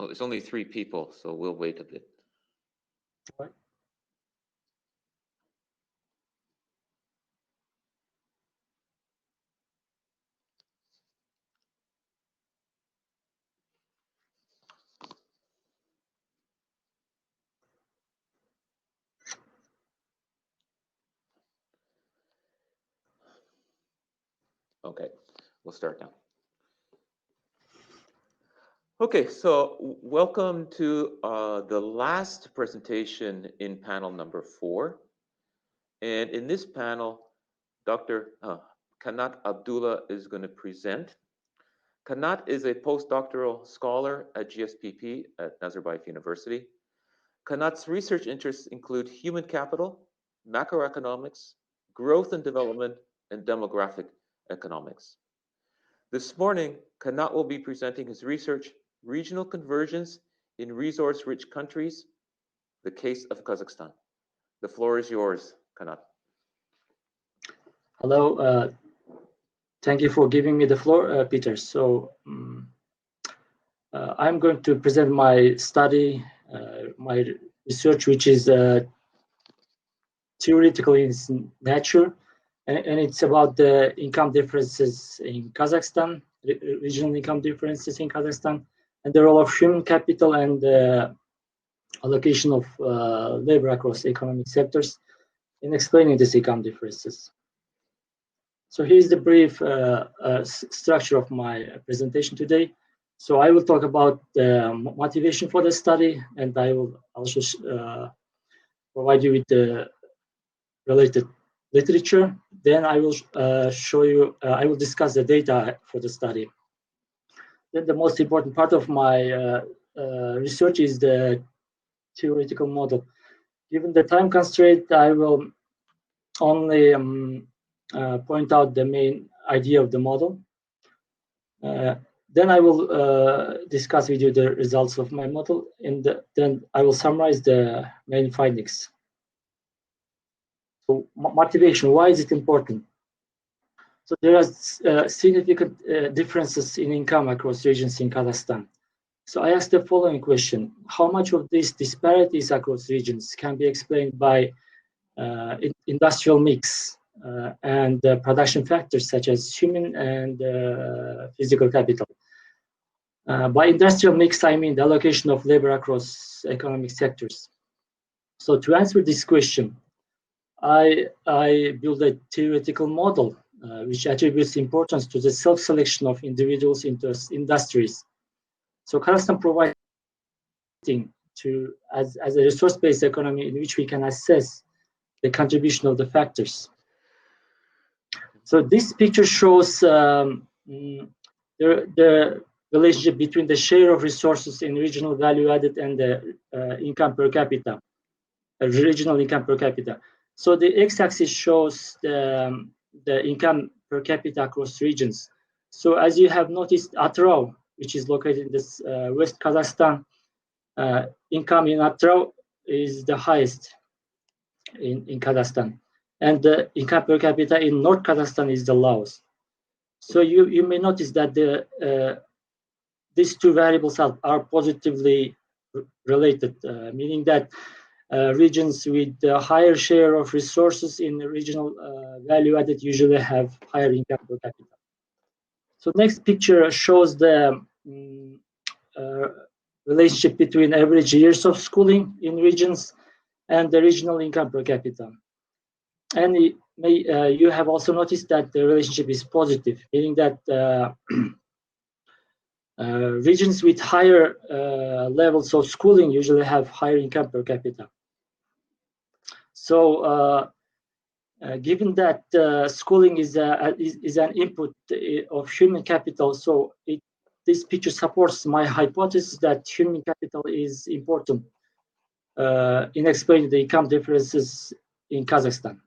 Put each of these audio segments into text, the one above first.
Oh, it's only 3 people, so we'll wait a bit. Right. Okay, we'll start now. Okay, so welcome to the last presentation in panel number 4. And in this panel, Dr. Kanat Abdullah is going to present. Kanat is a postdoctoral scholar at GSPP at Nazarbayev University. Kanat's research interests include human capital, macroeconomics, growth and development, and demographic economics. This morning, Kanat will be presenting his research, Regional Convergence in Resource-Rich Countries, the Case of Kazakhstan. The floor is yours, Kanat. Hello, thank you for giving me the floor, Peter. So I'm going to present my study, my research, which is theoretical in nature, and it's about the income differences in Kazakhstan, regional income differences in Kazakhstan, and the role of human capital and the allocation of labor across economic sectors in explaining these income differences. So here's the brief structure of my presentation today. So I will talk about the motivation for the study, and I will also provide you with the related literature. Then I will show you, I will discuss the data for the study. Then the most important part of my research is the theoretical model. Given the time constraint, I will only point out the main idea of the model. Then I will discuss with you the results of my model, and then I will summarize the main findings. So motivation, why is it important? So there are significant differences in income across regions in Kazakhstan. So I asked the following question: how much of these disparities across regions can be explained by industrial mix and production factors such as human and physical capital? By industrial mix, I mean the allocation of labor across economic sectors. So to answer this question, I built a theoretical model which attributes importance to the self-selection of individuals into industries. So Kazakhstan provides as a resource-based economy in which we can assess the contribution of the factors. So this picture shows the relationship between the share of resources in regional value added and the income per capita, regional income per capita. So the x-axis shows the income per capita across regions. So as you have noticed, Atrau, which is located in this West Kazakhstan, income in Atrau is the highest in Kazakhstan, and the income per capita in North Kazakhstan is the lowest. So you may notice that these two variables are positively related, meaning that regions with a higher share of resources in the regional value added usually have higher income per capita. So next picture shows the relationship between average years of schooling in regions and the regional income per capita. And you have also noticed that the relationship is positive, meaning that regions with higher levels of schooling usually have higher income per capita. So given that schooling is an input of human capital, so this picture supports my hypothesis that human capital is important in explaining the income differences in Kazakhstan.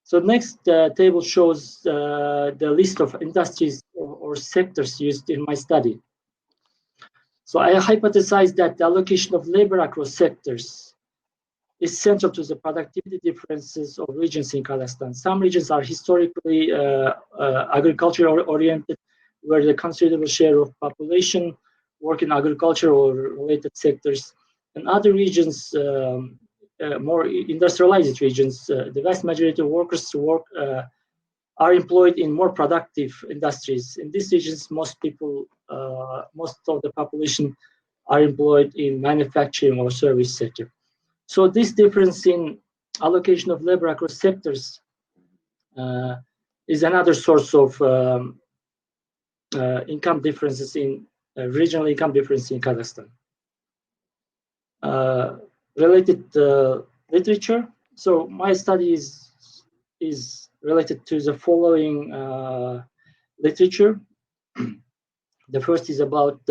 So next table shows the list of industries or sectors used in my study. So I hypothesized that the allocation of labor across sectors is central to the productivity differences of regions in Kazakhstan. Some regions are historically agriculture oriented, where the considerable share of population work in agriculture or related sectors. In other regions, more industrialized regions, the vast majority of workers are employed in more productive industries. In these regions, most of the population are employed in manufacturing or service sector. So this difference in allocation of labor across sectors is another source of income differences in regional income difference in Kazakhstan. Related literature. So my study is related to the following literature. The first is about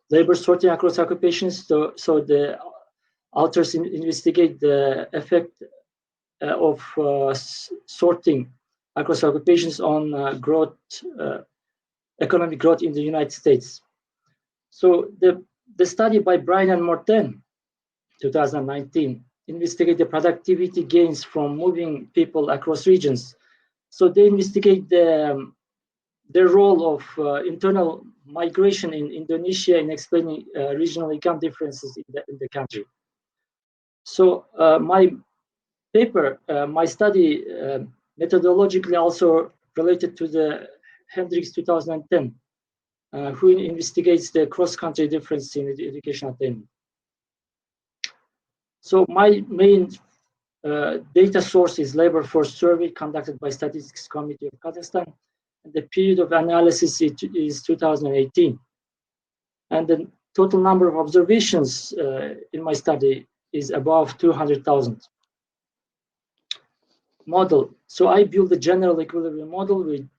labor sorting across occupations. So the authors investigate the effect of sorting across occupations on growth, economic growth in the United States. So the study by Bryan and Morten, 2019, investigate the productivity gains from moving people across regions. So they investigate the role of internal migration in Indonesia in explaining regional income differences in the country. So my paper, my study methodologically also related to the Hendricks 2010, who investigates the cross-country difference in education attainment. So my main data source is labor force survey conducted by Statistics Committee of Kazakhstan. And the period of analysis is 2018. And the total number of observations in my study is above 200,000. Model. So I built a general equilibrium model with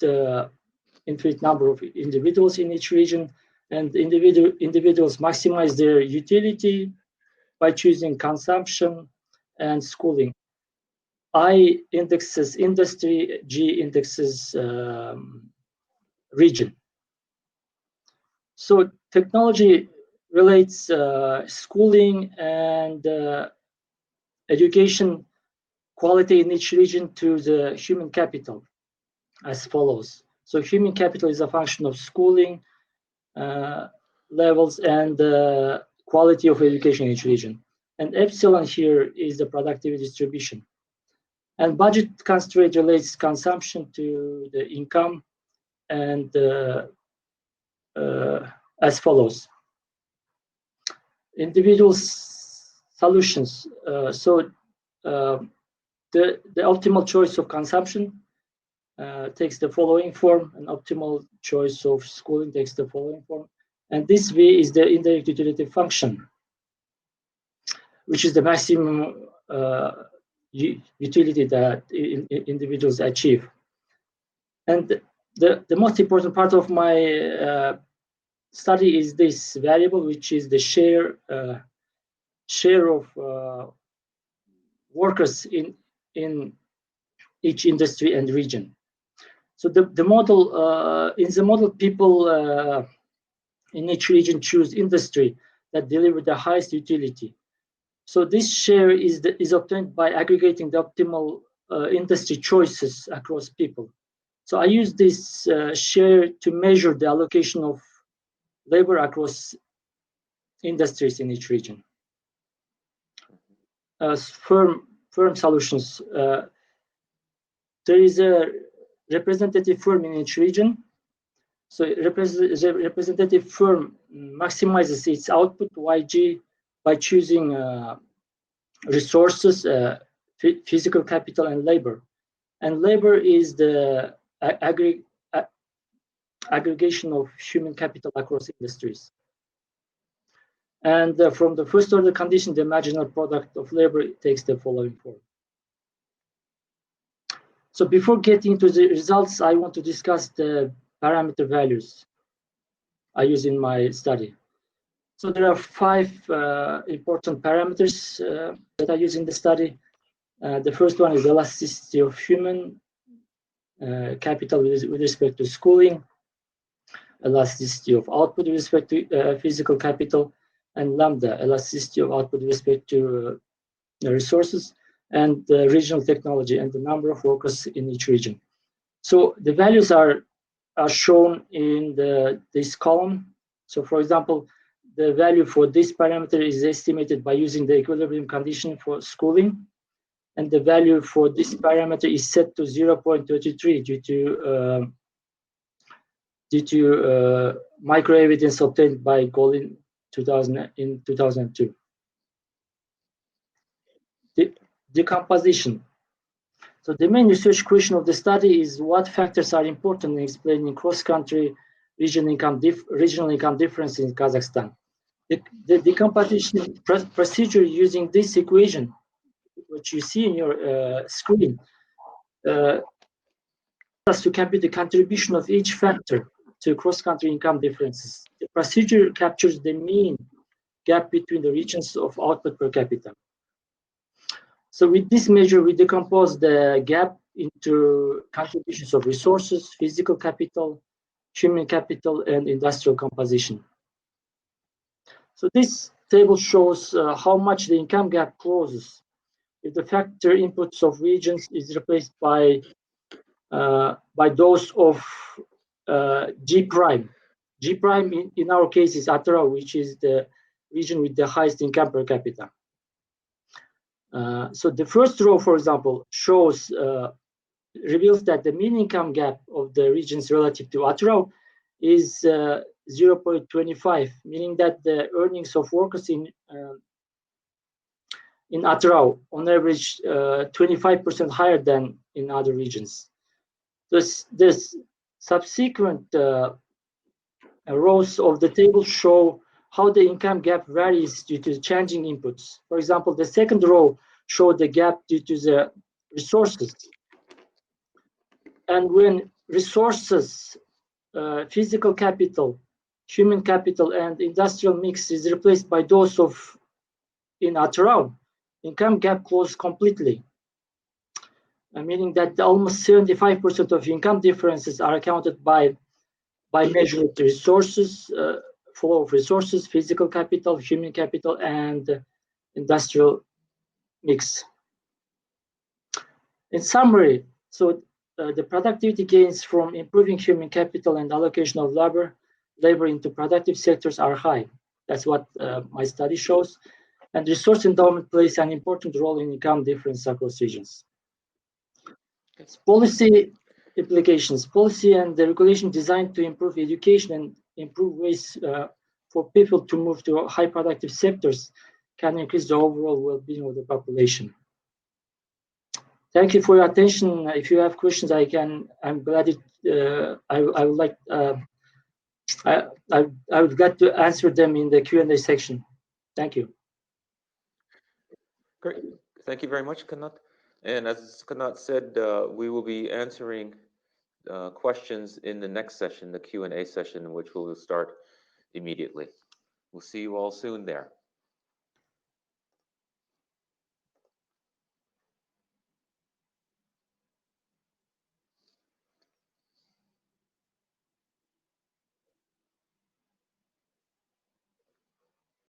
infinite number of individuals in each region, and individuals maximize their utility by choosing consumption and schooling. I indexes industry, G indexes region. So technology relates schooling and education quality in each region to the human capital as follows. So human capital is a function of schooling levels and quality of education in each region. And epsilon here is the productivity distribution. And budget constraint relates consumption to the income and as follows. Individual solutions. So the optimal choice of consumption takes the following form, and optimal choice of schooling takes the following form. And this V is the indirect utility function, which is the maximum utility that individuals achieve. And the most important part of my study is this variable, which is the share of workers in each industry and region. So the model in the model, people in each region choose industry that deliver the highest utility. So this share is obtained by aggregating the optimal industry choices across people. So I use this share to measure the allocation of labor across industries in each region. Firm solutions. There is a representative firm in each region. So the representative firm maximizes its output, YG, by choosing resources, physical capital, and labor. And labor is the aggregation of human capital across industries. And from the first order condition, the marginal product of labor takes the following form. So before getting to the results, I want to discuss the parameter values I use in my study. So there are 5 important parameters that I use in the study. The first one is elasticity of human capital with respect to schooling, elasticity of output with respect to physical capital, and lambda, elasticity of output with respect to resources, and regional technology and the number of workers in each region. So the values are are shown in this column. So for example, the value for this parameter is estimated by using the equilibrium condition for schooling, and the value for this parameter is set to 0.33 due to micro evidence obtained by Golin in 2002. The decomposition. So the main research question of the study is what factors are important in explaining cross-country regional income difference in Kazakhstan. The decomposition procedure using this equation, which you see in your screen, us to compute the contribution of each factor to cross-country income differences. The procedure captures the mean gap between the regions of output per capita. So with this measure, we decompose the gap into contributions of resources, physical capital, human capital, and industrial composition. So this table shows how much the income gap closes if the factor inputs of regions is replaced by those of G prime. G prime in our case is Atara, which is the region with the highest income per capita. So the first row, for example, reveals that the mean income gap of the regions relative to Atara is 0.25, meaning that the earnings of workers in Atara on average 25% higher than in other regions. This subsequent rows of the table show how the income gap varies due to changing inputs. For example, the second row shows the gap due to the resources. And when resources, physical capital, human capital, and industrial mix is replaced by those of in Atara, income gap closes completely, meaning that almost 75% of income differences are accounted by measuring the resources, flow of resources, physical capital, human capital, and industrial mix. In summary, so the productivity gains from improving human capital and allocation of labor into productive sectors are high. That's what my study shows. And resource endowment plays an important role in income difference across regions. Policy implications. Policy and the regulation designed to improve education and improve ways for people to move to high productive sectors can increase the overall well-being of the population. Thank you for your attention. If you have questions, I'm glad I would like to answer them in the Q&A section. Thank you. Great. Thank you very much, Kanat. And as Kanat said, we will be answering questions in the next session, the Q&A session, which will start immediately. We'll see you all soon there.